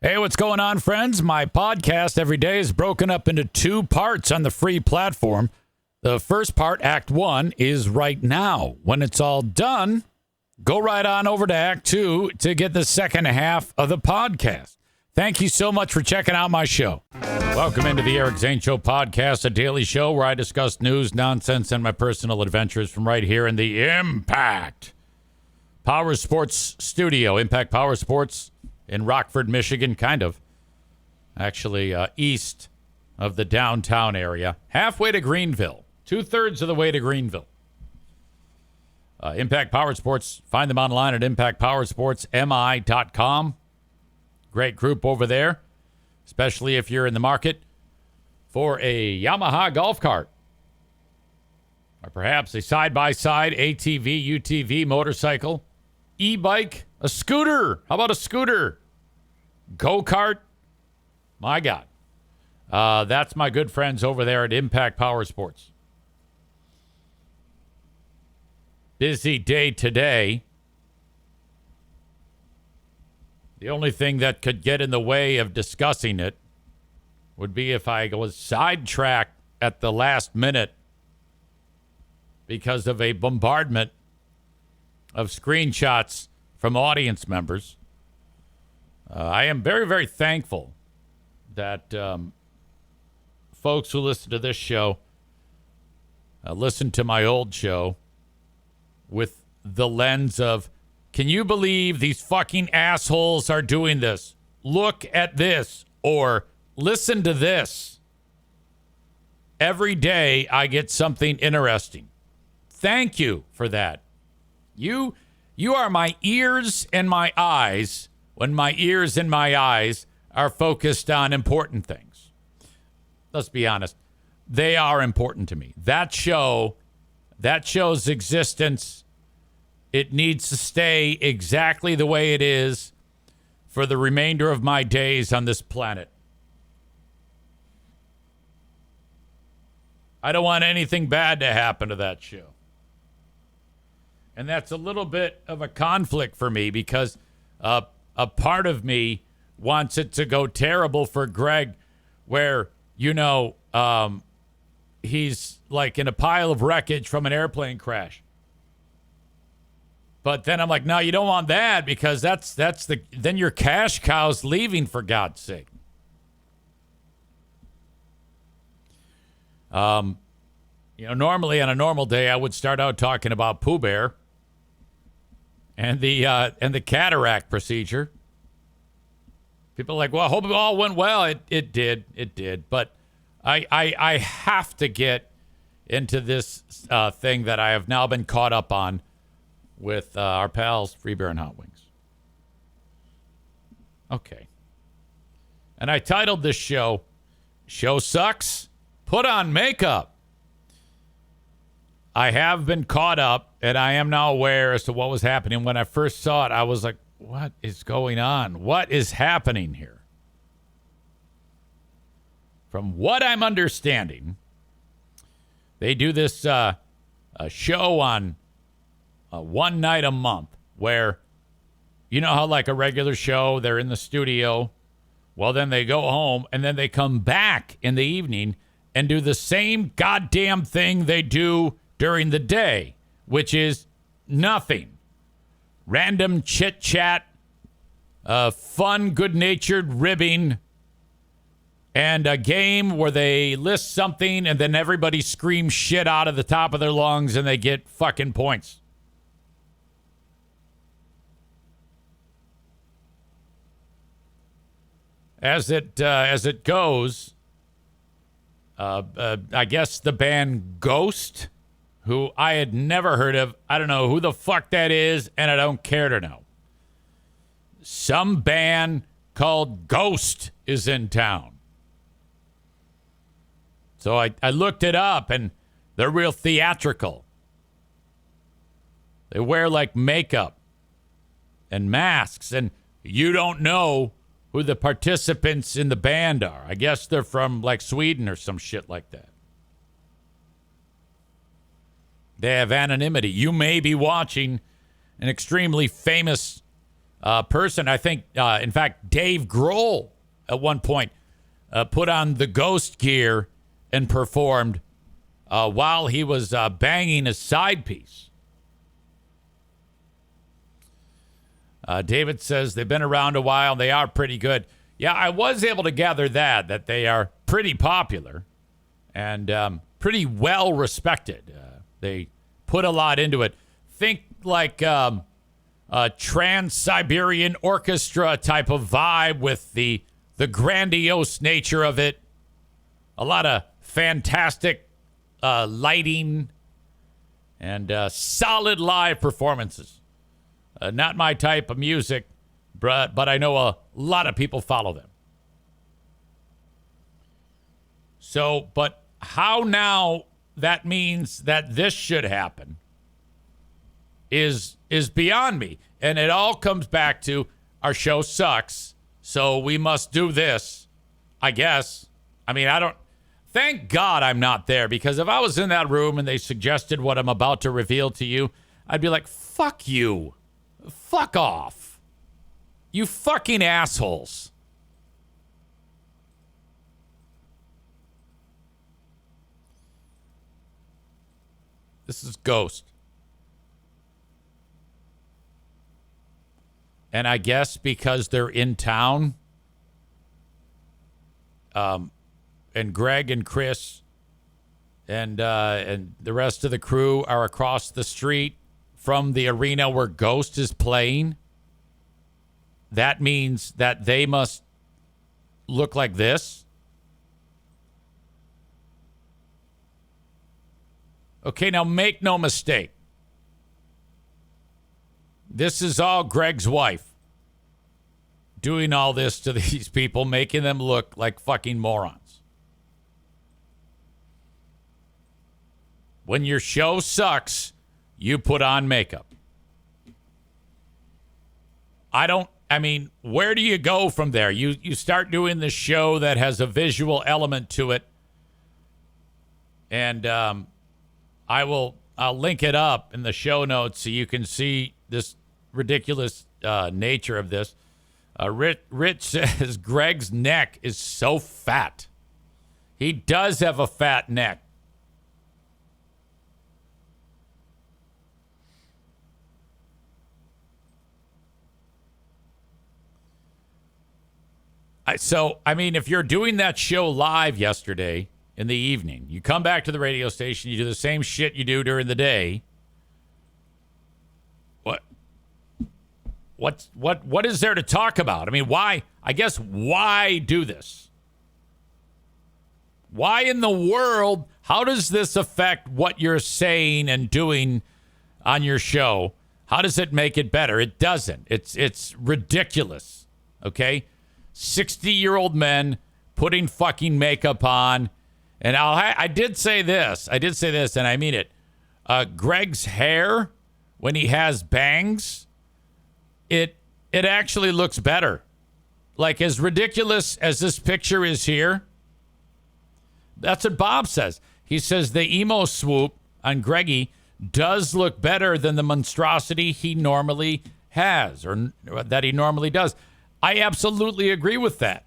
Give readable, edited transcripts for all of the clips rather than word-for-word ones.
Hey, what's going on, friends? My podcast every day is broken up into two parts on the free platform. The first part, Act 1, is right now. When it's all done, go right on over to Act 2 to get the second half of the podcast. Thank you so much for checking out my show. Welcome into the Eric Zane Show podcast, a daily show where I discuss news, nonsense, and my personal adventures from right here in the Impact Power Sports studio. Impact Power Sports in Rockford, Michigan, kind of. Actually, east of the downtown area. Halfway to Greenville. 2/3 of the way to Greenville. Impact Power Sports. Find them online at impactpowersportsmi.com. Great group over there, especially if you're in the market for a Yamaha golf cart. Or perhaps a side-by-side ATV, UTV, motorcycle, e-bike, a scooter. How about a scooter? Go-kart? My God. That's my good friends over there at Impact Power Sports. Busy day today. The only thing that could get in the way of discussing it would be if I was sidetracked at the last minute because of a bombardment of screenshots from audience members. I am very, very thankful that folks who listen to this show listen to my old show with the lens of, can you believe these fucking assholes are doing this? Look at this, or listen to this. Every day I get something interesting. Thank you for that. You are my ears and my eyes when my ears and my eyes are focused on important things. Let's be honest. They are important to me. That show's existence, it needs to stay exactly the way it is for the remainder of my days on this planet. I don't want anything bad to happen to that show. And that's a little bit of a conflict for me because a part of me wants it to go terrible for Greg where, he's like in a pile of wreckage from an airplane crash. But then I'm like, no, you don't want that because then your cash cow's leaving, for God's sake. Normally on a normal day, I would start out talking about Pooh Bear and the cataract procedure. People are like, well, I hope it all went well. It did. But I have to get into this thing that I have now been caught up on with our pals, Free Beer and Hot Wings. Okay. And I titled this show Sucks? Put on Makeup. I have been caught up, and I am now aware as to what was happening. When I first saw it, I was like, what is going on? What is happening here? From what I'm understanding, they do this a show on one night a month where, you know how like a regular show, they're in the studio. Well, then they go home, and then they come back in the evening and do the same goddamn thing they do during the day, which is nothing. Random chit-chat, fun, good-natured ribbing, and a game where they list something and then everybody screams shit out of the top of their lungs and they get fucking points. As it goes, I guess the band Ghost, who I had never heard of. I don't know who the fuck that is, and I don't care to know. Some band called Ghost is in town. So I looked it up, and they're real theatrical. They wear, like, makeup and masks, and you don't know who the participants in the band are. I guess they're from, like, Sweden or some shit like that. They have anonymity. You may be watching an extremely famous person. I think, in fact, Dave Grohl at one point put on the ghost gear and performed while he was banging a side piece. David says they've been around a while. They are pretty good. Yeah, I was able to gather that they are pretty popular and pretty well respected. They put a lot into it. Think like a Trans-Siberian Orchestra type of vibe with the grandiose nature of it. A lot of fantastic lighting and solid live performances. Not my type of music, but I know a lot of people follow them. So, but how now that means that this should happen is beyond me. And it all comes back to our show sucks, so we must do this, I guess. I mean, thank God I'm not there, because if I was in that room and they suggested what I'm about to reveal to you, I'd be like, fuck you. Fuck off. You fucking assholes. This is Ghost. And I guess because they're in town, and Greg and Chris and the rest of the crew are across the street from the arena where Ghost is playing, that means that they must look like this. Okay, now make no mistake. This is all Greg's wife doing all this to these people, making them look like fucking morons. When your show sucks, you put on makeup. I mean, where do you go from there? You start doing the show that has a visual element to it. And I'll link it up in the show notes so you can see this ridiculous nature of this. Rich says Greg's neck is so fat. He does have a fat neck. I mean, if you're doing that show live yesterday in the evening, you come back to the radio station, you do the same shit you do during the day. What is there to talk about? I mean, why do this? Why in the world, how does this affect what you're saying and doing on your show? How does it make it better? It doesn't. It's ridiculous. Okay? 60-year-old men putting fucking makeup on. And I did say this, and I mean it. Greg's hair, when he has bangs, it actually looks better. Like, as ridiculous as this picture is here, that's what Bob says. He says the emo swoop on Greggy does look better than the monstrosity he normally has, or that he normally does. I absolutely agree with that.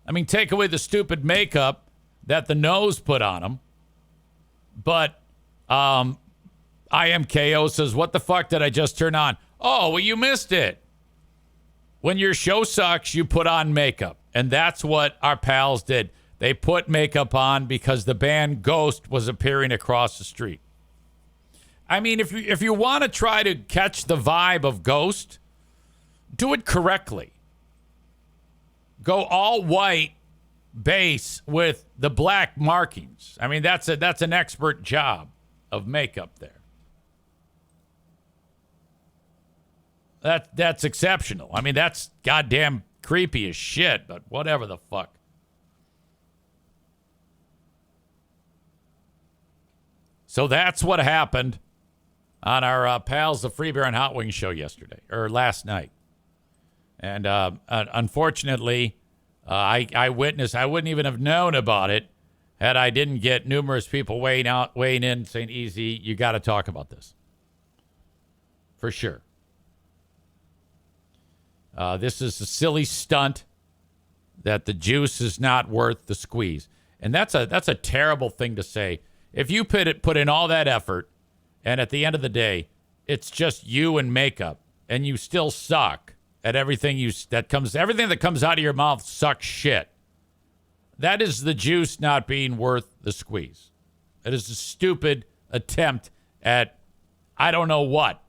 I mean, take away the stupid makeup that the nose put on him. But IMKO says, what the fuck did I just turn on? Oh, well, you missed it. When your show sucks, you put on makeup. And that's what our pals did. They put makeup on because the band Ghost was appearing across the street. I mean, if you want to try to catch the vibe of Ghost, do it correctly. Go all white base with the black markings. I mean, that's an expert job of makeup there. That's exceptional. I mean, that's goddamn creepy as shit, but whatever the fuck. So that's what happened on our pals, the Free Beer and Hot Wings show yesterday, or last night. And unfortunately, I witnessed. I wouldn't even have known about it had I didn't get numerous people weighing in, saying, "Easy, you got to talk about this." For sure. This is a silly stunt that the juice is not worth the squeeze. And that's a terrible thing to say. If you put in all that effort, and at the end of the day, it's just you and makeup, and you still suck at everything that comes out of your mouth sucks shit. That is the juice not being worth the squeeze. It is a stupid attempt at I don't know what.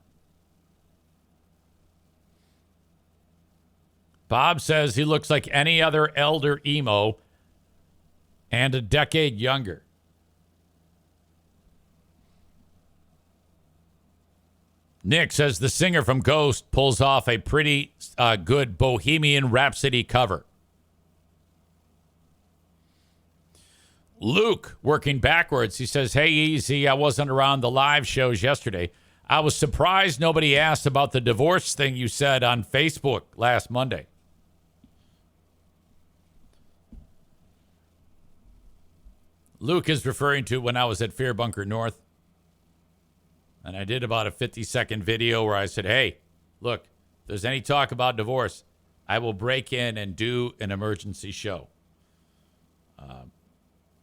Bob says he looks like any other elder emo and a decade younger. Nick says the singer from Ghost pulls off a pretty good Bohemian Rhapsody cover. Luke, working backwards, he says, hey, Easy, I wasn't around the live shows yesterday. I was surprised nobody asked about the divorce thing you said on Facebook last Monday. Luke is referring to when I was at Fear Bunker North. And I did about a 50-second video where I said, hey, look, if there's any talk about divorce, I will break in and do an emergency show.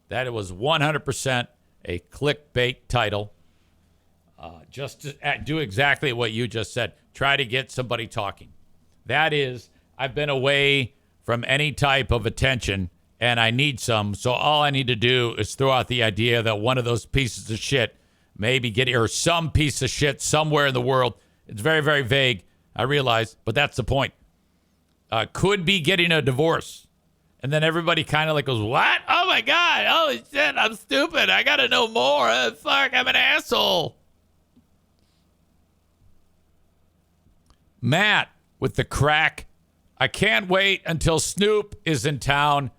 That was 100% a clickbait title. Just to do exactly what you just said. Try to get somebody talking. That is, I've been away from any type of attention, and I need some. So all I need to do is throw out the idea that one of those pieces of shit or some piece of shit somewhere in the world. It's very, very vague, I realize, but that's the point. Could be getting a divorce. And then everybody kind of like goes, what? Oh, my God. Holy shit, I'm stupid. I got to know more. Fuck, I'm an asshole. Matt with the crack. I can't wait until Snoop is in town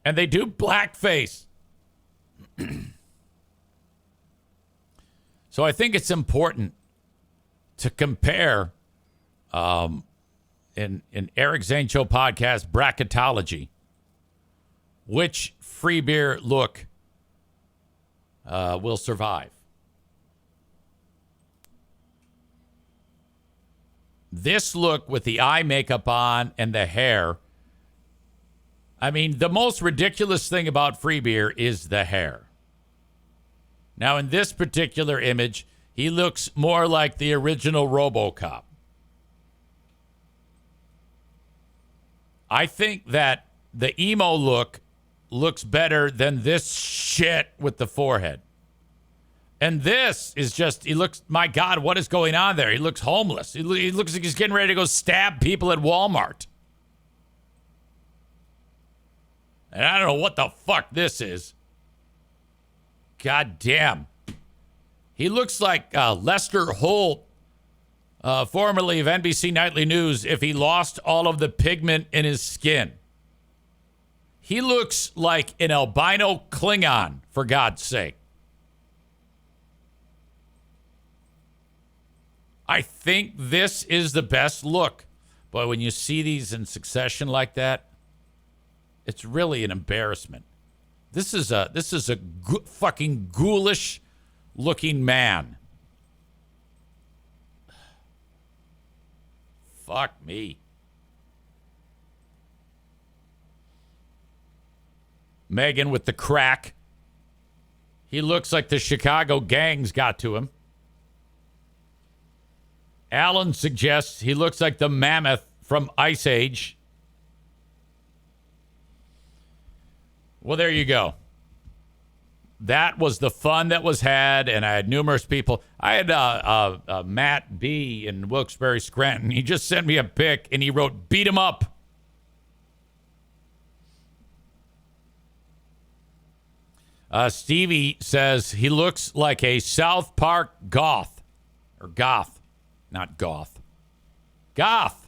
and they do blackface. So I think it's important to compare in Eric Zane Show podcast bracketology, which free beer look will survive. This look with the eye makeup on and the hair. I mean, the most ridiculous thing about free beer is the hair. Now, in this particular image, he looks more like the original RoboCop. I think that the emo look looks better than this shit with the forehead. And this is just, he looks, my God, what is going on there? He looks homeless. He looks like he's getting ready to go stab people at Walmart. And I don't know what the fuck this is. God damn. He looks like Lester Holt, formerly of NBC Nightly News, if he lost all of the pigment in his skin. He looks like an albino Klingon, for God's sake. I think this is the best look. But when you see these in succession like that, it's really an embarrassment. This is a fucking ghoulish looking man. Fuck me. Megan with the crack. He looks like the Chicago gangs got to him. Alan suggests he looks like the mammoth from Ice Age. Well, there you go. That was the fun that was had, and I had numerous people. I had Matt B. in Wilkes-Barre, Scranton. He just sent me a pic, and he wrote, beat him up. Stevie says he looks like a South Park goth. Or goth. Not goth. Goth.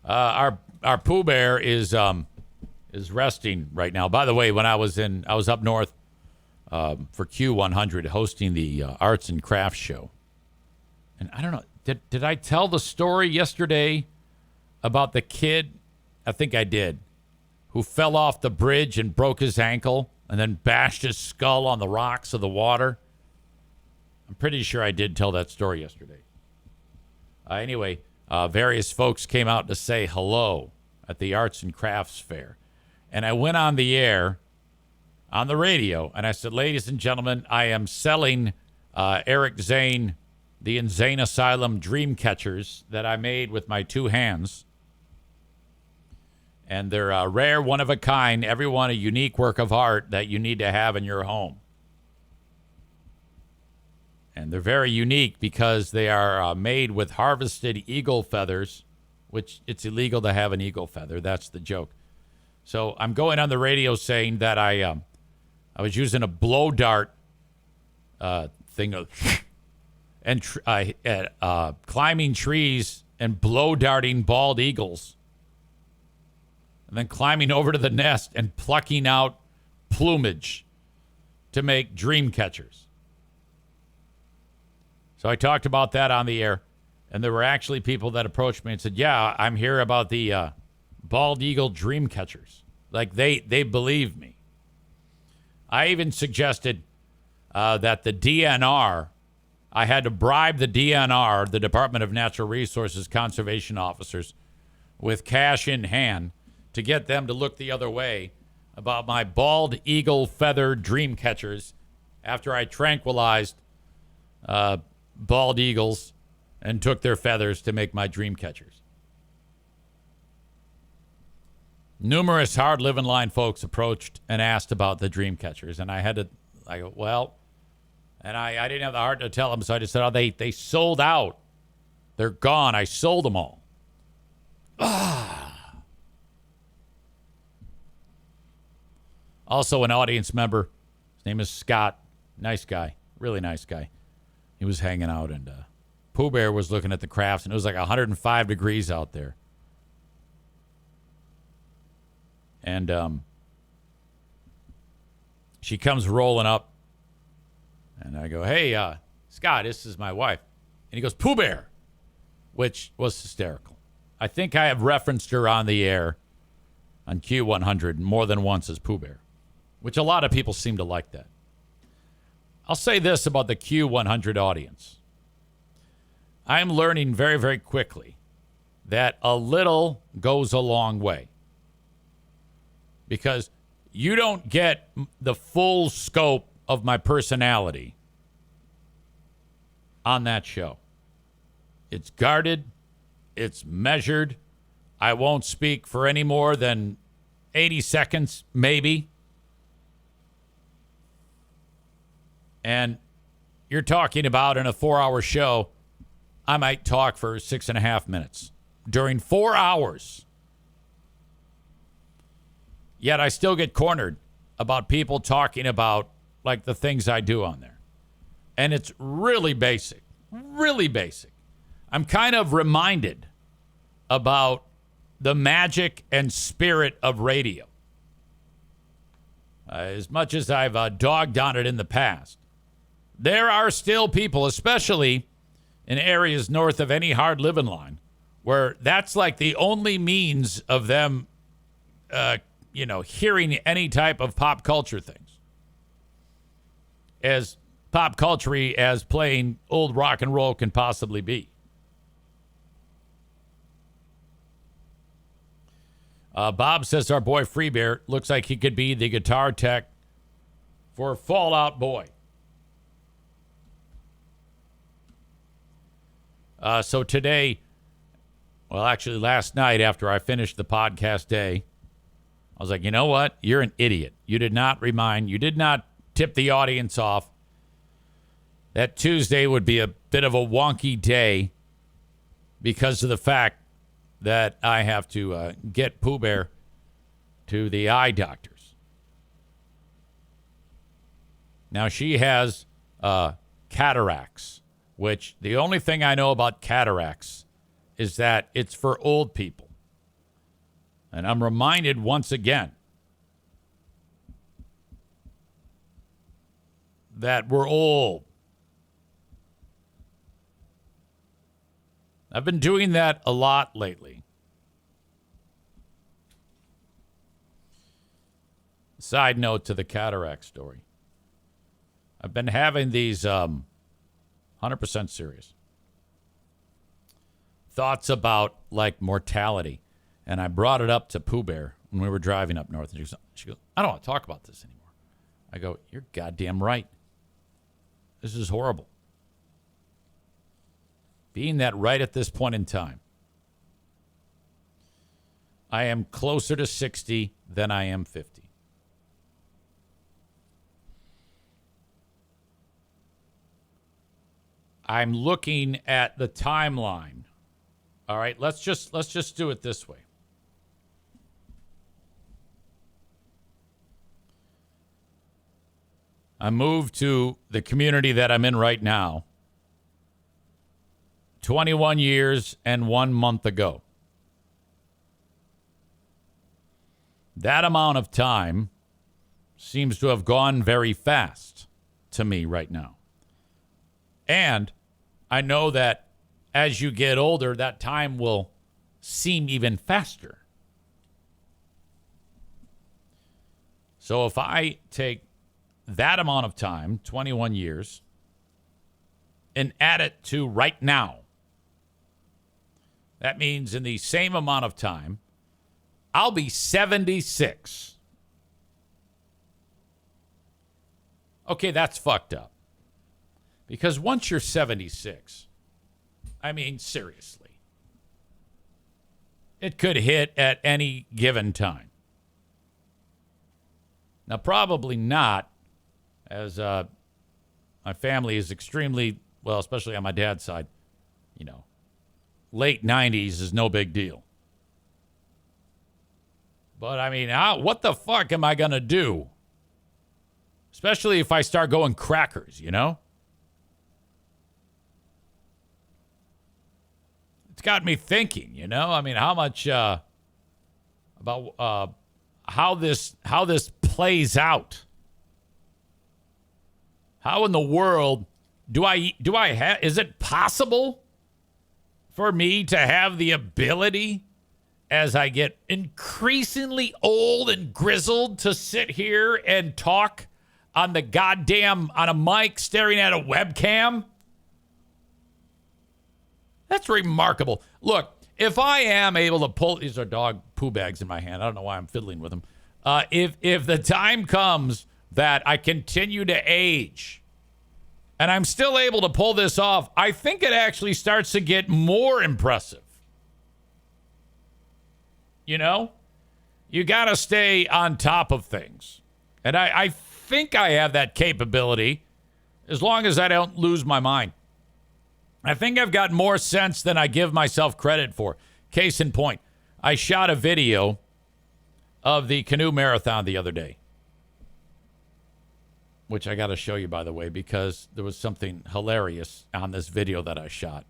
Our Pooh Bear is resting right now. By the way, when I was up north for Q100 hosting the arts and crafts show. And I don't know, did I tell the story yesterday about the kid? I think I did. Who fell off the bridge and broke his ankle and then bashed his skull on the rocks of the water. I'm pretty sure I did tell that story yesterday. Anyway, various folks came out to say hello at the Arts and Crafts Fair. And I went on the air, on the radio, and I said, ladies and gentlemen, I am selling Eric Zane, the Insane Asylum dream catchers that I made with my two hands. And they're a rare, one of a kind, every one a unique work of art that you need to have in your home. And they're very unique because they are made with harvested eagle feathers, which it's illegal to have an eagle feather. That's the joke. So I'm going on the radio saying that I was using a blow dart thing and climbing trees and blow darting bald eagles. And then climbing over to the nest and plucking out plumage to make dream catchers. So I talked about that on the air, and there were actually people that approached me and said, yeah, I'm here about the bald eagle dream catchers. Like, they believe me. I even suggested that the DNR, I had to bribe the DNR, the Department of Natural Resources conservation officers, with cash in hand to get them to look the other way about my bald eagle feather dream catchers after I tranquilized bald eagles and took their feathers to make my dream catchers. Numerous hard living line folks approached and asked about the dream catchers, and I go, well, and I didn't have the heart to tell them, so I just said, oh, they sold out. They're gone. I sold them all. Also, an audience member, his name is Scott, nice guy, really nice guy. He was hanging out, and Pooh Bear was looking at the crafts, and it was like 105 degrees out there. And she comes rolling up, and I go, hey, Scott, this is my wife. And he goes, Pooh Bear, which was hysterical. I think I have referenced her on the air on Q100 more than once as Pooh Bear, which a lot of people seem to like that. I'll say this about the Q100 audience. I'm learning very, very quickly that a little goes a long way. Because you don't get the full scope of my personality on that show. It's guarded. It's measured. I won't speak for any more than 80 seconds, maybe. And you're talking about in a 4-hour show, I might talk for 6.5 minutes during 4 hours. Yet I still get cornered about people talking about like the things I do on there. And it's really basic, really basic. I'm kind of reminded about the magic and spirit of radio. As much as I've dogged on it in the past, there are still people, especially in areas north of any hard living line, where that's like the only means of them, hearing any type of pop culture things. As pop culture as playing old rock and roll can possibly be. Bob says our boy Freebear looks like he could be the guitar tech for Fall Out Boy. So today, well, actually last night after I finished the podcast day, I was like, you know what? You're an idiot. You did not tip the audience off that Tuesday would be a bit of a wonky day because of the fact that I have to get Pooh Bear to the eye doctors. Now, she has cataracts, which the only thing I know about cataracts is that it's for old people. And I'm reminded once again that we're old. I've been doing that a lot lately. Side note to the cataract story. I've been having these 100% serious. Thoughts about, like, mortality. And I brought it up to Pooh Bear when we were driving up north. And she goes, I don't want to talk about this anymore. I go, you're goddamn right. This is horrible. Being that right at this point in time, I am closer to 60 than I am 50. I'm looking at the timeline. All right, let's just do it this way. I moved to the community that I'm in right now 21 years and 1 month ago. That amount of time seems to have gone very fast to me right now. And I know that as you get older, that time will seem even faster. So if I take that amount of time, 21 years, and add it to right now, that means in the same amount of time, I'll be 76. Okay, that's fucked up. Because once you're 76, I mean, seriously, it could hit at any given time. Now, probably not, as my family is extremely, well, especially on my dad's side, late 90s is no big deal. But, I mean, what the fuck am I going to do? Especially if I start going crackers, It's got me thinking, I mean, how much about how this plays out. How in the world do I have? Is it possible for me to have the ability, as I get increasingly old and grizzled, to sit here and talk on a mic staring at a webcam? That's remarkable. Look, if I am able to pull, these are dog poo bags in my hand. I don't know why I'm fiddling with them. If the time comes that I continue to age and I'm still able to pull this off, I think it actually starts to get more impressive. You got to stay on top of things. And I think I have that capability as long as I don't lose my mind. I think I've got more sense than I give myself credit for. Case in point, I shot a video of the canoe marathon the other day, which I got to show you, by the way, because there was something hilarious on this video that I shot.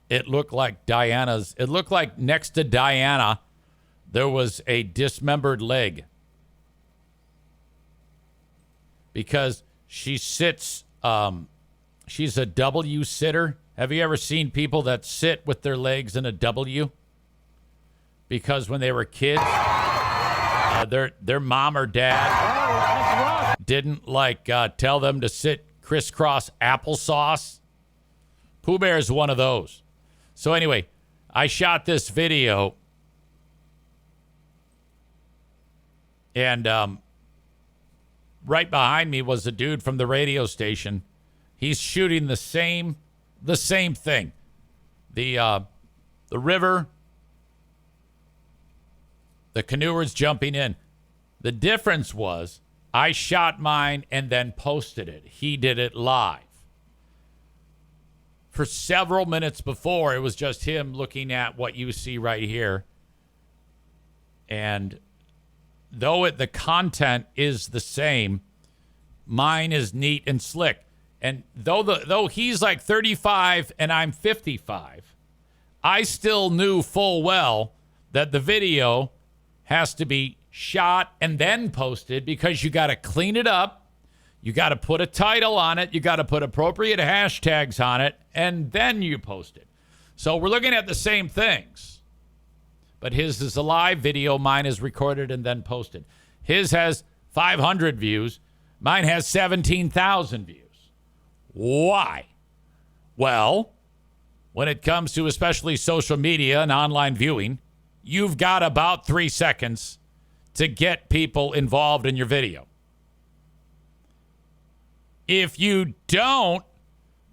It looked like next to Diana, there was a dismembered leg. Because she sits, she's a W sitter. Have you ever seen people that sit with their legs in a W? Because when they were kids, their mom or dad didn't tell them to sit crisscross applesauce. Pooh Bear is one of those. So anyway, I shot this video, and right behind me was a dude from the radio station. He's shooting the same thing. The river, the canoers jumping in. The difference was I shot mine and then posted it. He did it live. For several minutes before, it was just him looking at what you see right here. And though the content is the same, mine is neat and slick. And though he's like 35 and I'm 55, I still knew full well that the video has to be shot and then posted, because you got to clean it up, you got to put a title on it, you got to put appropriate hashtags on it, and then you post it. So we're looking at the same things. But his is a live video, mine is recorded and then posted. His has 500 views, mine has 17,000 views. Why? Well, when it comes to especially social media and online viewing, you've got about 3 seconds to get people involved in your video. If you don't,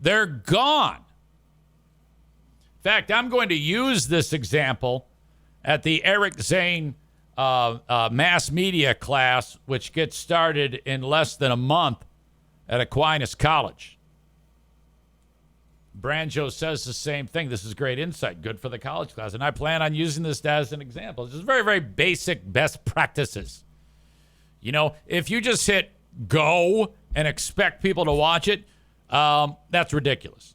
they're gone. In fact, I'm going to use this example at the Eric Zane mass media class, which gets started in less than a month at Aquinas College. Branjo says the same thing. This is great insight, good for the college class. And I plan on using this as an example. This is very, very basic best practices. You know, if you just hit go and expect people to watch it, that's ridiculous.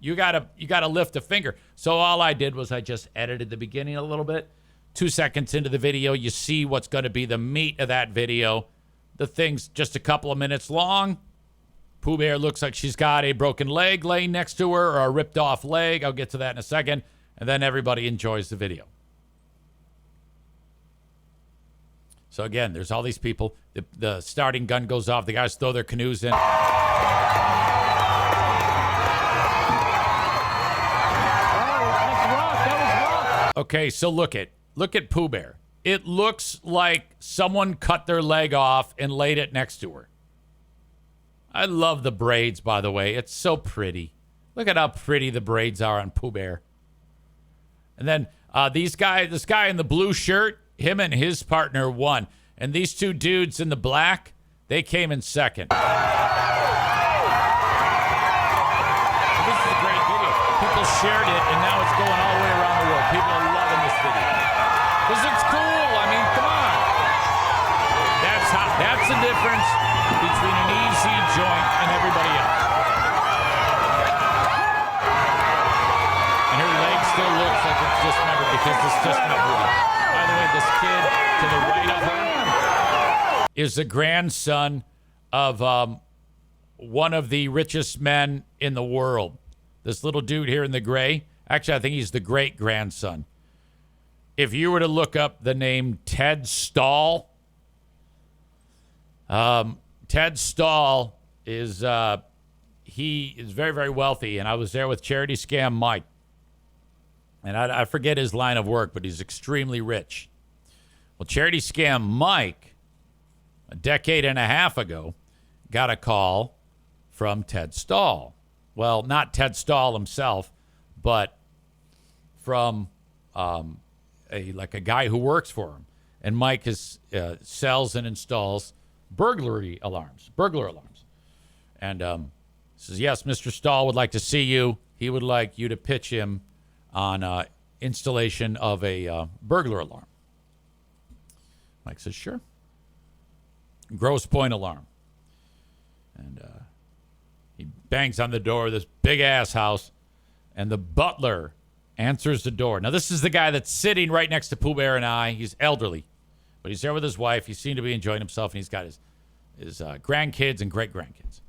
You gotta lift a finger. So all I did was I just edited the beginning a little bit. 2 seconds into the video, you see what's going to be the meat of that video. The thing's just a couple of minutes long. Pooh Bear looks like she's got a broken leg laying next to her, or a ripped off leg. I'll get to that in a second. And then everybody enjoys the video. So again, there's all these people. The starting gun goes off. The guys throw their canoes in. Okay, so look at Pooh Bear. It looks like someone cut their leg off and laid it next to her. I love the braids, by the way. It's so pretty. Look at how pretty the braids are on Pooh Bear. And then this guy in the blue shirt, him and his partner won. And these two dudes in the black, they came in second. This is a great video. People shared it, and now it's going all the way around the world. People are loving this video. Because it's cool. I mean, come on. That's the difference between an easy joint and everybody else. And her leg still looks like it's dismembered because it's just not moving. By the way, this kid to the right of her is the grandson of one of the richest men in the world. This little dude here in the gray. Actually, I think he's the great-grandson. If you were to look up the name Ted Stahl, Ted Stahl is he is very, very wealthy, and I was there with Charity Scam Mike. And I forget his line of work, but he's extremely rich. Well, Charity Scam Mike, a decade and a half ago, got a call from Ted Stahl. Well, not Ted Stahl himself, but from a guy who works for him. And Mike sells and installs burglar alarms. And says, yes, Mr. Stahl would like to see you. He would like you to pitch him on installation of a burglar alarm. Mike says, sure. Grosse Pointe alarm. And he bangs on the door of this big-ass house, and the butler answers the door. Now, this is the guy that's sitting right next to Pooh Bear and I. He's elderly, but he's there with his wife. He seemed to be enjoying himself, and he's got his grandkids and great-grandkids.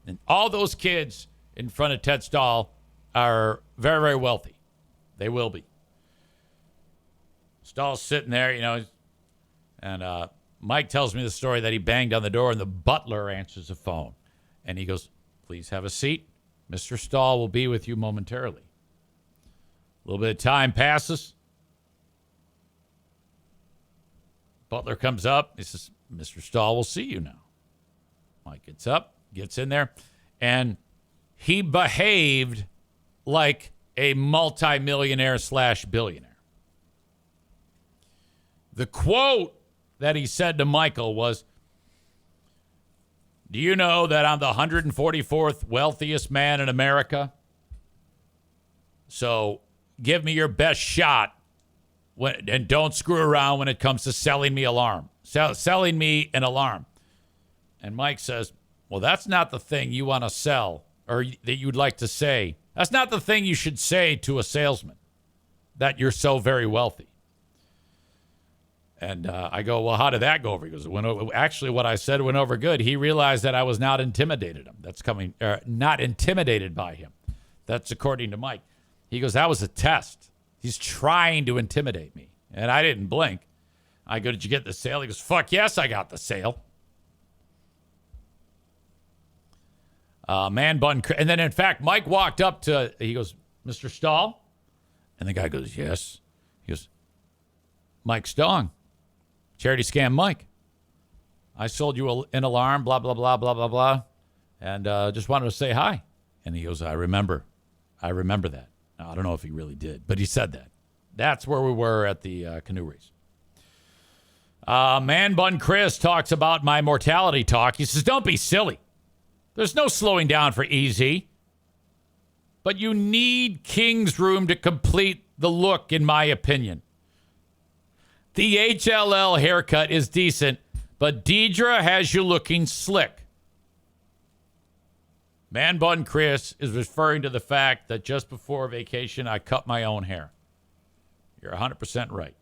And all those kids in front of Ted Stahl are very, very wealthy. They will be. Stahl's sitting there, and Mike tells me the story that he banged on the door, and the butler answers the phone. And he goes, please have a seat. Mr. Stahl will be with you momentarily. A little bit of time passes. Butler comes up. He says, Mr. Stahl will see you now. Mike gets up, gets in there, and he behaved like a multimillionaire/billionaire. The quote that he said to Michael was, do you know that I'm the 144th wealthiest man in America? So give me your best shot and don't screw around when it comes to selling me an alarm. And Mike says, well, that's not the thing you want to sell or that you'd like to say. That's not the thing you should say to a salesman, that you're so very wealthy. And I go, well, how did that go over? He goes, actually, what I said went over good. He realized that I was not intimidated by him. That's according to Mike. He goes, that was a test. He's trying to intimidate me. And I didn't blink. I go, did you get the sale? He goes, fuck yes, I got the sale. Man bun. And then, in fact, Mike walked up to, he goes, Mr. Stahl? And the guy goes, yes. He goes, Mike Stong, charity scam Mike. I sold you an alarm, blah, blah, blah, blah, blah, blah. And just wanted to say hi. And he goes, I remember that. Now, I don't know if he really did, but he said that. That's where we were at the canoe race. Man Bun Chris talks about my mortality talk. He says, don't be silly. There's no slowing down for EZ. But you need King's Room to complete the look, in my opinion. The HLL haircut is decent, but Deidre has you looking slick. Man Bun Chris is referring to the fact that just before vacation, I cut my own hair. You're 100% right.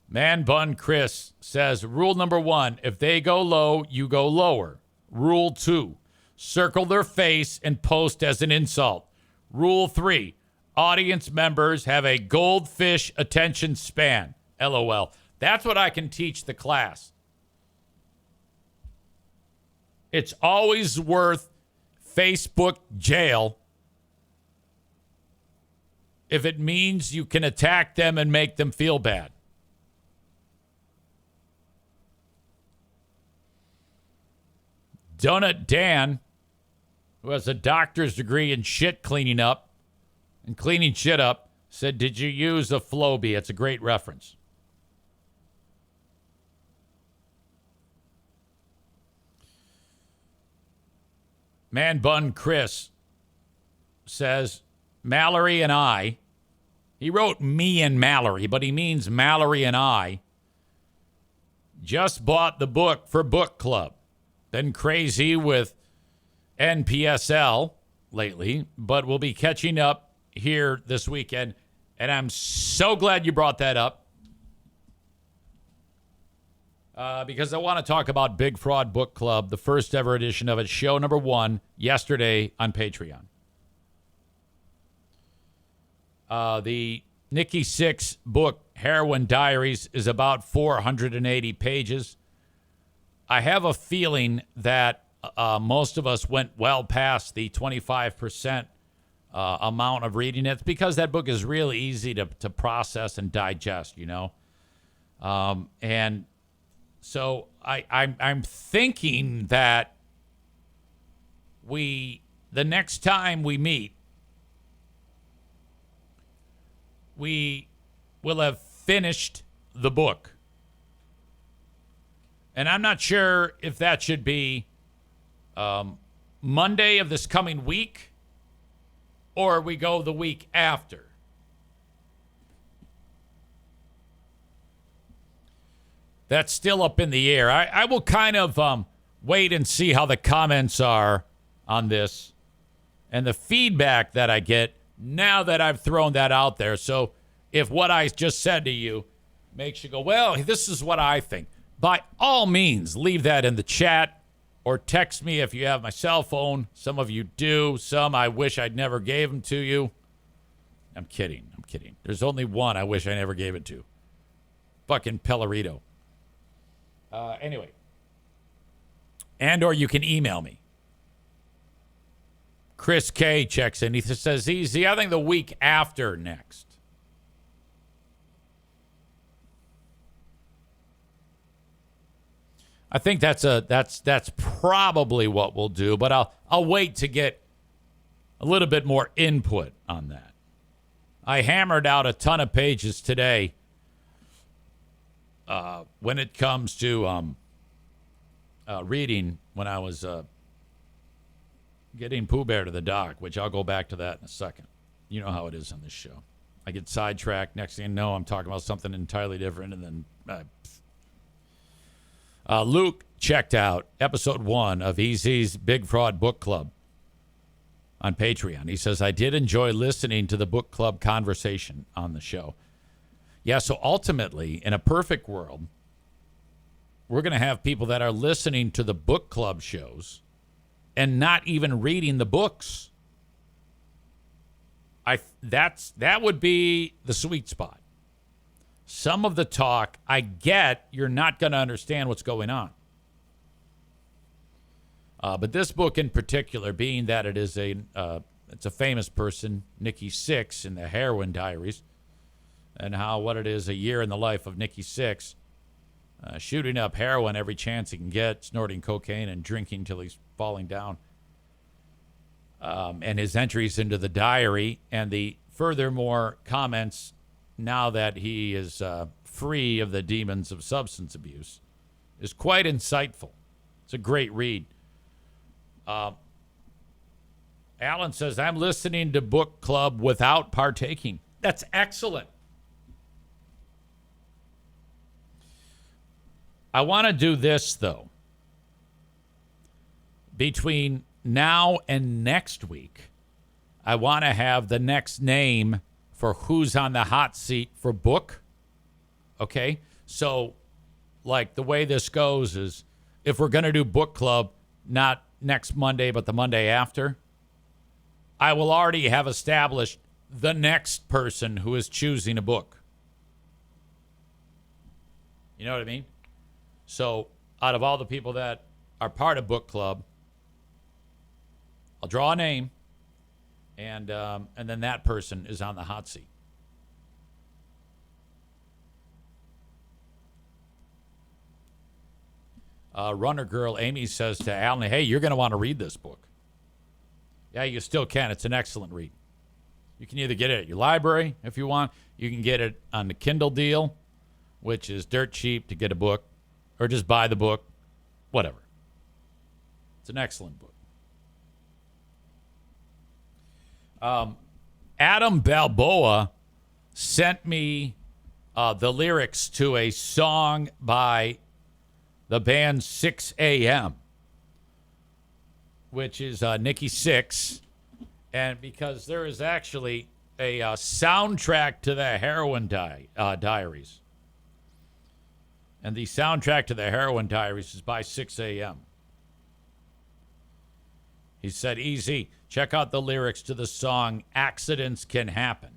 Man Bun Chris says, rule number 1, if they go low, you go lower. Rule 2, circle their face and post as an insult. Rule 3, audience members have a goldfish attention span. LOL. That's what I can teach the class. It's always worth Facebook jail if it means you can attack them and make them feel bad. Donut Dan, who has a doctor's degree in shit cleaning up and cleaning shit up, said, did you use a Flowbee? It's a great reference. Man Bun Chris says, Mallory and I, he wrote me and Mallory, but he means Mallory and I, just bought the book for book club. Been crazy with NPSL lately, but we'll be catching up here this weekend. And I'm so glad you brought that up because I want to talk about Big Fraud Book Club, the first ever edition of it, show number 1, yesterday on Patreon. The Nikki Sixx book, Heroin Diaries, is about 480 pages. I have a feeling that most of us went well past the 25% amount of reading. It's because that book is really easy to process and digest, you know. And so I'm thinking that the next time we meet, we will have finished the book. And I'm not sure if that should be Monday of this coming week or we go the week after. That's still up in the air. I will kind of wait and see how the comments are on this and the feedback that I get now that I've thrown that out there. So if what I just said to you makes you go, well, this is what I think, by all means, leave that in the chat or text me if you have my cell phone. Some of you do. Some I wish I'd never gave them to you. I'm kidding. There's only one I wish I never gave it to. Fucking Pellerito. Anyway. And or you can email me. Chris K checks in. He says, easy. I think the week after next. I think that's probably what we'll do, but I'll wait to get a little bit more input on that. I hammered out a ton of pages today when it comes to reading when I was getting Pooh Bear to the dock, which I'll go back to that in a second. You know how it is on this show. I get sidetracked. Next thing you know, I'm talking about something entirely different, and then Luke checked out episode 1 of EZ's Big Fraud Book Club on Patreon. He says, I did enjoy listening to the book club conversation on the show. Yeah, so ultimately, in a perfect world, we're going to have people that are listening to the book club shows and not even reading the books. That would be the sweet spot. some of the talk, I get you're not going to understand what's going on. But this book in particular, being that it is it's a famous person, Nikki Sixx, in the Heroin Diaries, and what it is a year in the life of Nikki Sixx, shooting up heroin every chance he can get, snorting cocaine and drinking till he's falling down. And his entries into the diary and the furthermore comments now that he is free of the demons of substance abuse is quite insightful. It's a great read. Alan says, I'm listening to book club without partaking. That's excellent. I want to do this, though. Between now and next week, I want to have the next name for who's on the hot seat for book. Okay? So, like, the way this goes is if we're going to do book club, not next Monday, but the Monday after, I will already have established the next person who is choosing a book. You know what I mean? So, out of all the people that are part of book club, I'll draw a name, and then that person is on the hot seat. Runner girl Amy says to Alan, hey, you're going to want to read this book. Yeah, you still can. It's an excellent read. You can either get it at your library if you want. You can get it on the Kindle deal, which is dirt cheap to get a book, or just buy the book, whatever. It's an excellent book. Adam Balboa sent me the lyrics to a song by the band 6 a.m., which is Nikki Sixx. And because there is actually a soundtrack to the Heroin Diaries. And the soundtrack to the Heroin Diaries is by 6 a.m. He said, easy, check out the lyrics to the song Accidents Can Happen.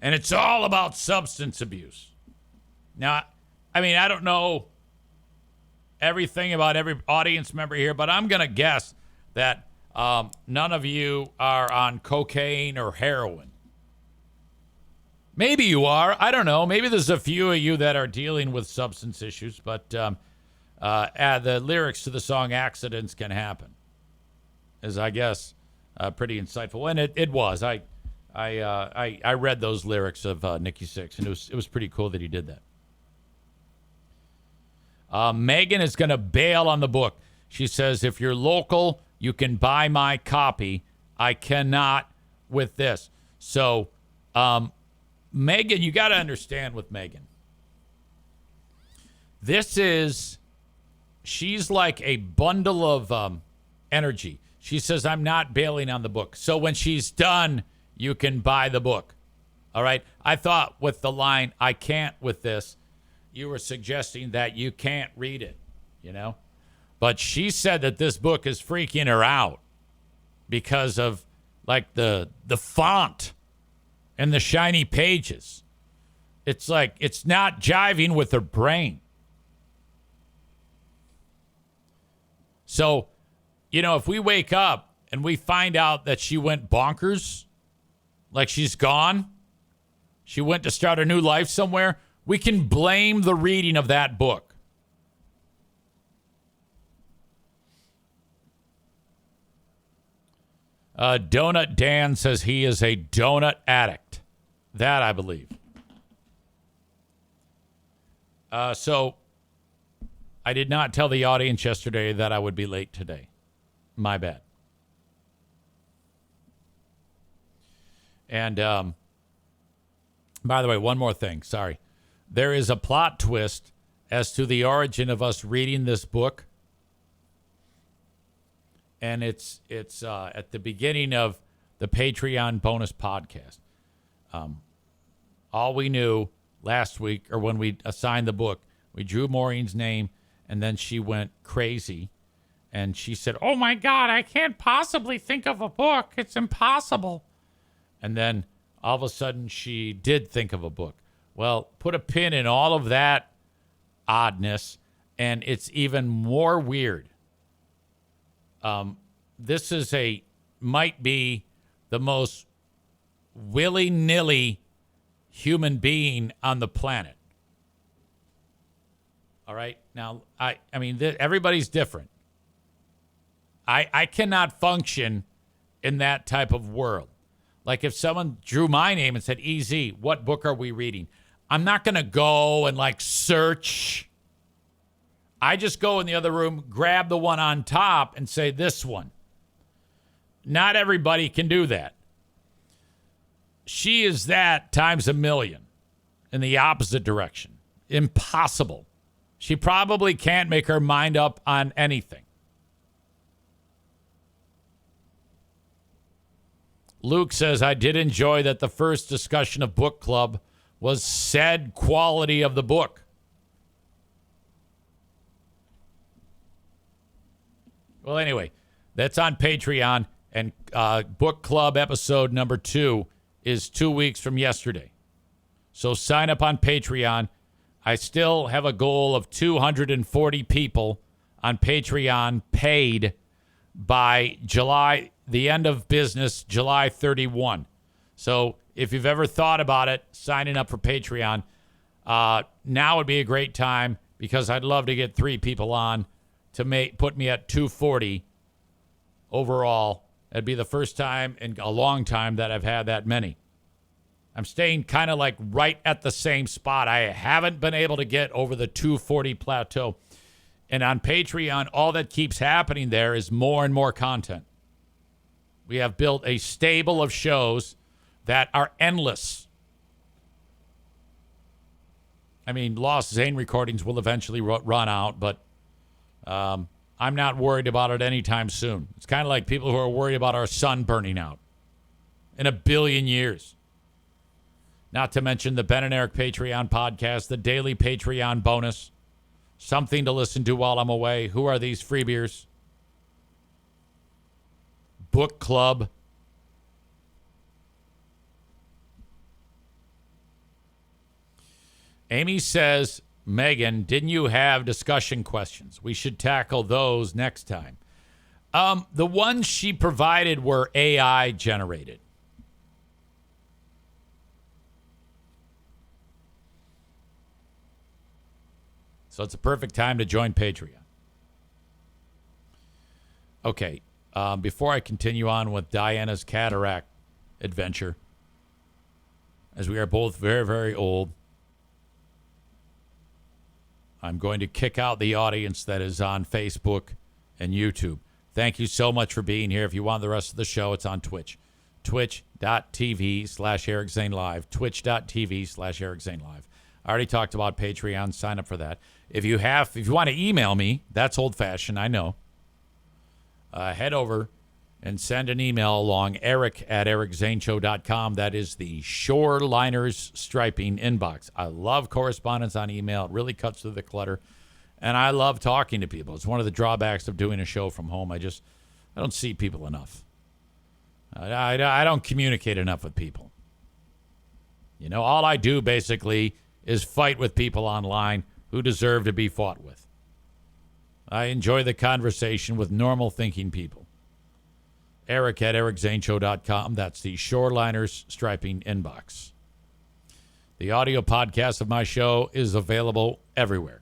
And it's all about substance abuse. Now, I mean, I don't know everything about every audience member here, but I'm going to guess that none of you are on cocaine or heroin. Maybe you are. I don't know. Maybe there's a few of you that are dealing with substance issues, but the lyrics to the song Accidents Can Happen is, I guess, pretty insightful. And it was. I read those lyrics of Nikki Sixx, and it was pretty cool that he did that. Megan is going to bail on the book. She says, if you're local, you can buy my copy. I cannot with this. So, Megan, you got to understand with Megan. She's like a bundle of energy. She says, I'm not bailing on the book. So when she's done, you can buy the book. All right? I thought with the line, I can't with this, you were suggesting that you can't read it, you know? But she said that this book is freaking her out because of, like, the font and the shiny pages. It's like it's not jiving with her brain. So, you know, if we wake up and we find out that she went bonkers, like she's gone, she went to start a new life somewhere, we can blame the reading of that book. Donut Dan says he is a donut addict. That I believe. So I did not tell the audience yesterday that I would be late today. My bad. And by the way, one more thing. Sorry. There is a plot twist as to the origin of us reading this book. And it's at the beginning of the Patreon bonus podcast. All we knew last week, or when we assigned the book, we drew Maureen's name, and then she went crazy. And she said, oh, my God, I can't possibly think of a book. It's impossible. And then all of a sudden she did think of a book. Well, put a pin in all of that oddness, and it's even more weird. This might be the most willy-nilly human being on the planet. All right? Now, everybody's different. I cannot function in that type of world. Like if someone drew my name and said, EZ, what book are we reading? I'm not going to go and search. I just go in the other room, grab the one on top and say this one. Not everybody can do that. She is that times a million in the opposite direction. Impossible. She probably can't make her mind up on anything. Luke says, I did enjoy that the first discussion of book club was said quality of the book. Well, anyway, that's on Patreon, and book club episode number 2 is 2 weeks from yesterday. So sign up on Patreon. I still have a goal of 240 people on Patreon paid by July, the end of business, July 31. So if you've ever thought about it, signing up for Patreon, now would be a great time because I'd love to get 3 people on to put me at 240 overall. It'd be the first time in a long time that I've had that many. I'm staying kind of right at the same spot. I haven't been able to get over the 240 plateau. And on Patreon, all that keeps happening there is more and more content. We have built a stable of shows that are endless. I mean, Lost Zane recordings will eventually run out, but I'm not worried about it anytime soon. It's kind of like people who are worried about our sun burning out in a billion years. Not to mention the Ben and Eric Patreon podcast, the daily Patreon bonus, something to listen to while I'm away. Who are these freebiers? Book club. Amy says, Megan, didn't you have discussion questions? We should tackle those next time. The ones she provided were AI generated. So it's a perfect time to join Patreon. Okay, before I continue on with Diana's cataract adventure, as we are both very, very old, I'm going to kick out the audience that is on Facebook and YouTube. Thank you so much for being here. If you want the rest of the show, it's on Twitch. Twitch.tv/Eric Zane Live. Twitch.tv/Eric Zane Live. I already talked about Patreon. Sign up for that. If you want to email me, that's old-fashioned, I know. Head over and send an email along, eric@ericzaneshow.com. That is the Shoreliners Striping inbox. I love correspondence on email. It really cuts through the clutter. And I love talking to people. It's one of the drawbacks of doing a show from home. I don't see people enough. I don't communicate enough with people. You know, all I do basically is fight with people online who deserve to be fought with. I enjoy the conversation with normal thinking people. Eric@ericzaneshow.com. That's the Shoreliners Striping inbox. The audio podcast of my show is available everywhere.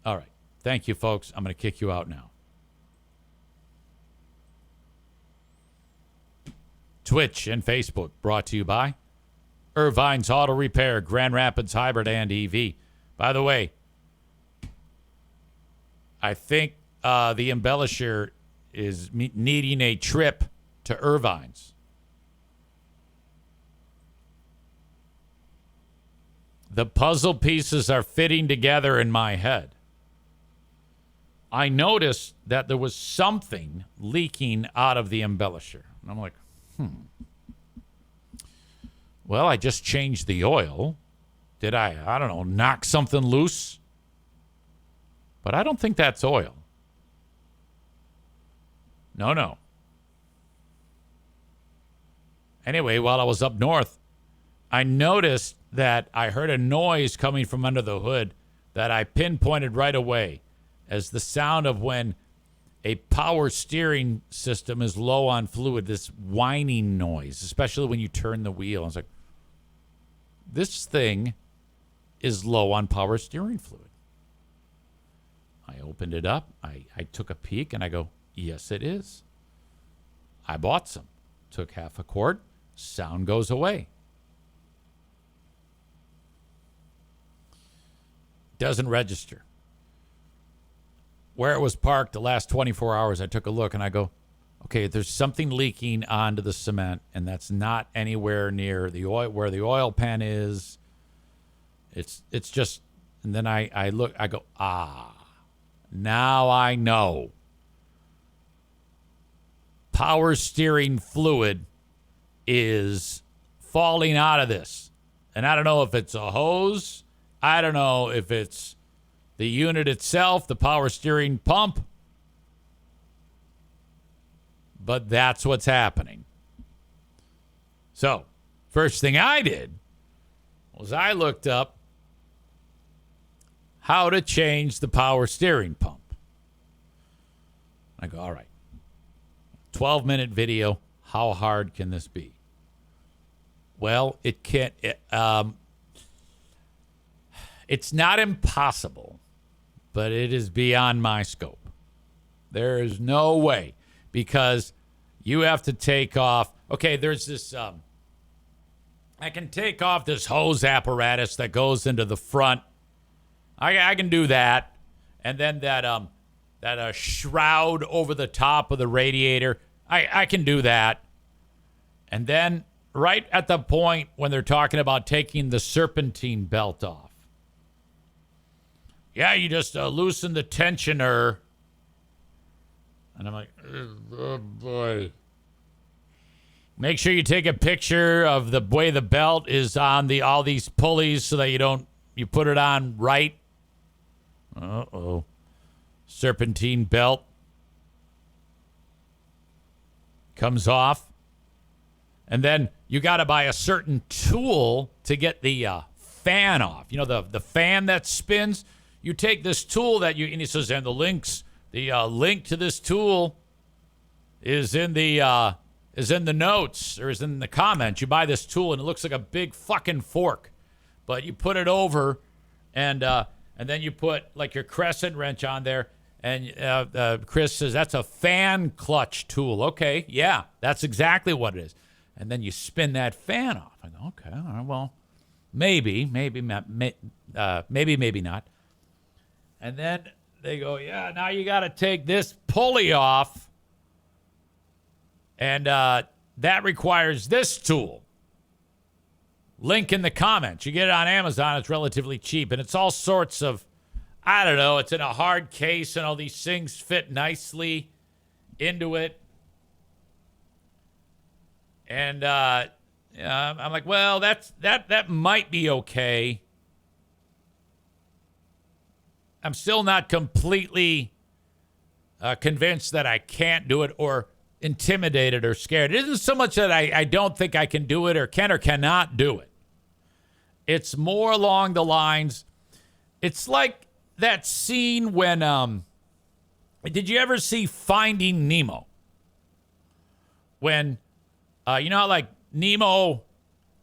All right. Thank you, folks. I'm going to kick you out now. Twitch and Facebook brought to you by Irvine's Auto Repair, Grand Rapids Hybrid and EV. By the way, I think the embellisher is needing a trip to Irvine's. The puzzle pieces are fitting together in my head. I noticed that there was something leaking out of the embellisher. And I'm like, Well, I just changed the oil. Did I don't know, knock something loose? But I don't think that's oil. No. Anyway, while I was up north, I noticed that I heard a noise coming from under the hood that I pinpointed right away as the sound of when a power steering system is low on fluid, this whining noise, especially when you turn the wheel. I was like, this thing is low on power steering fluid. I opened it up. I took a peek and I go, yes, it is. I bought some. Took half a quart. Sound goes away. Doesn't register. Where it was parked the last 24 hours, I took a look and I go, okay, there's something leaking onto the cement, and that's not anywhere near the oil where the oil pan is. It's just, and then I look, I go, now I know. Power steering fluid is falling out of this. And I don't know if it's a hose. I don't know if it's the unit itself, the power steering pump. But that's what's happening. So, first thing I did was I looked up how to change the power steering pump. I go, all right, 12-minute video. How hard can this be? Well, it can't. It's not impossible, but it is beyond my scope. There is no way, because you have to take off. Okay, there's this. I can take off this hose apparatus that goes into the front. I can do that, and then that shroud over the top of the radiator. I can do that, and then right at the point when they're talking about taking the serpentine belt off. Yeah, you just loosen the tensioner. And I'm like, oh boy. Make sure you take a picture of the way the belt is on all these pulleys so that you put it on right. Uh-oh. Serpentine belt comes off. And then you got to buy a certain tool to get the fan off. You know, the fan that spins. You take this tool and it says, and the link to this tool is in the notes or is in the comments. You buy this tool and it looks like a big fucking fork, but you put it over, and then you put like your crescent wrench on there. And Chris says that's a fan clutch tool. Okay, yeah, that's exactly what it is. And then you spin that fan off. I go, okay, all right, well, maybe not. And then they go, yeah, now you got to take this pulley off. And that requires this tool. Link in the comments. You get it on Amazon. It's relatively cheap. And it's all sorts of, I don't know, it's in a hard case and all these things fit nicely into it. And I'm like, well, that might be okay. I'm still not completely convinced that I can't do it or intimidated or scared. It isn't so much that I don't think I can do it or can or cannot do it. It's more along the lines, it's like that scene when, did you ever see Finding Nemo? When, you know how like Nemo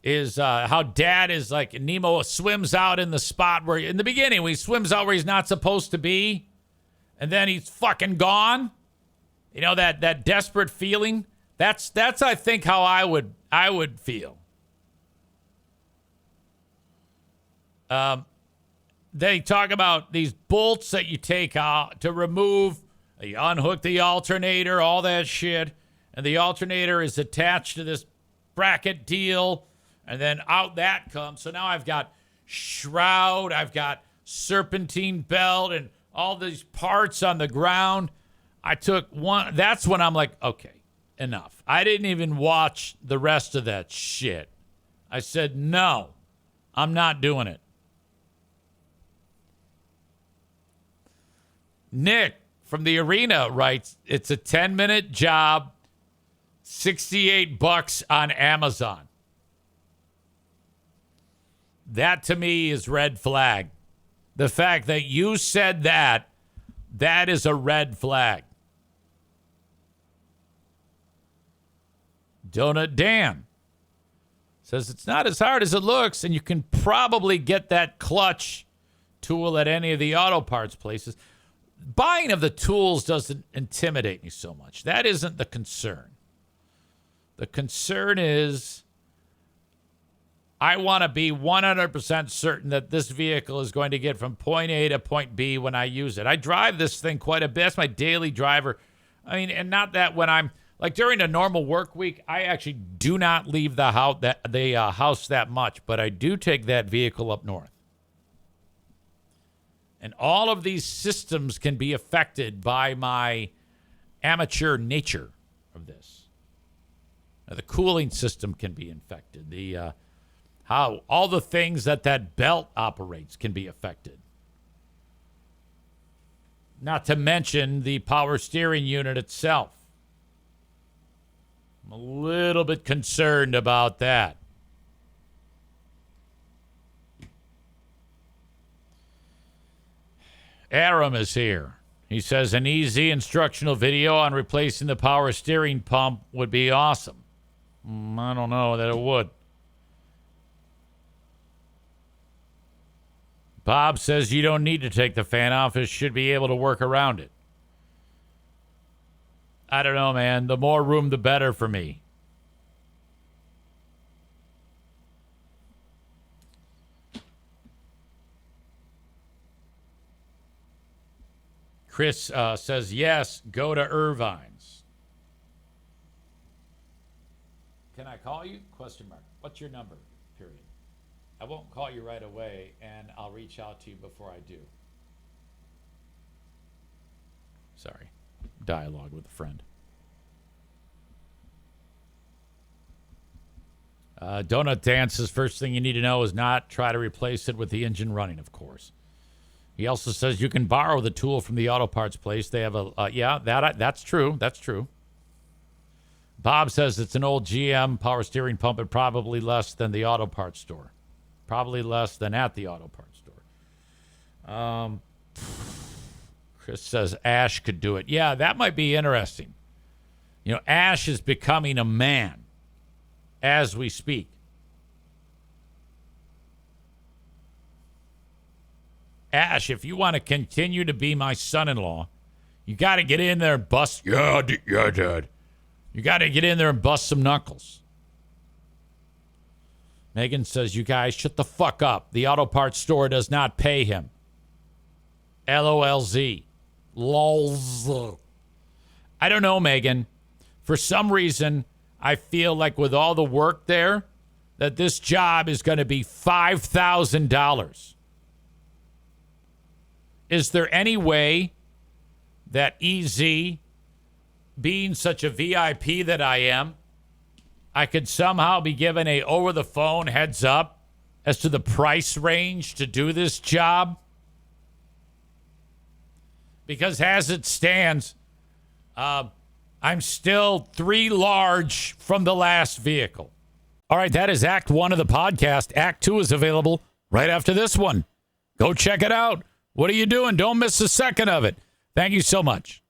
is how dad is like Nemo swims out in the spot where in the beginning when he swims out where he's not supposed to be, and then he's fucking gone. You know that desperate feeling. That's I think how I would feel. They talk about these bolts that you take out to remove. You unhook the alternator, all that shit, and the alternator is attached to this bracket deal. And then out that comes. So now I've got shroud, I've got serpentine belt, and all these parts on the ground. I took one. That's when I'm like, okay, enough. I didn't even watch the rest of that shit. I said, no, I'm not doing it. Nick from the arena writes, it's a 10-minute job, 68 bucks on Amazon. That to me is red flag. The fact that you said that is a red flag. Donut Dan says it's not as hard as it looks, and you can probably get that clutch tool at any of the auto parts places. Buying of the tools doesn't intimidate me so much. That isn't the concern. The concern is I want to be 100% certain that this vehicle is going to get from point A to point B when I use it. I drive this thing quite a bit. That's my daily driver. I mean, and not that when I'm like during a normal work week, I actually do not leave the house that much, but I do take that vehicle up north. And all of these systems can be affected by my amateur nature of this. Now, the cooling system can be affected. How all the things that belt operates can be affected. Not to mention the power steering unit itself. I'm a little bit concerned about that. Aram is here. He says an easy instructional video on replacing the power steering pump would be awesome. I don't know that it would. Bob says you don't need to take the fan off. It should be able to work around it. I don't know, man. The more room, the better for me. Chris says, yes, go to Irvine's. Can I call you? Question mark. What's your number? Period. I won't call you right away, and I'll reach out to you before I do. Sorry. Dialogue with a friend. Donut Dance's first thing you need to know is not try to replace it with the engine running, of course. He also says you can borrow the tool from the auto parts place. They have that's true. That's true. Bob says it's an old GM power steering pump and probably less than the auto parts store. Probably less than at the auto parts store. Chris says Ash could do it. Yeah, that might be interesting. You know, Ash is becoming a man as we speak. Ash, if you want to continue to be my son-in-law, you got to get in there and bust. Yeah, Dad. You got to get in there and bust some knuckles. Megan says, you guys, shut the fuck up. The auto parts store does not pay him. LOLZ. LOLZ. I don't know, Megan. For some reason, I feel like with all the work there, that this job is going to be $5,000. Is there any way that EZ, being such a VIP that I am, I could somehow be given a over-the-phone heads up as to the price range to do this job? Because as it stands, I'm still 3 large from the last vehicle. All right, that is Act 1 of the podcast. Act 2 is available right after this one. Go check it out. What are you doing? Don't miss a second of it. Thank you so much.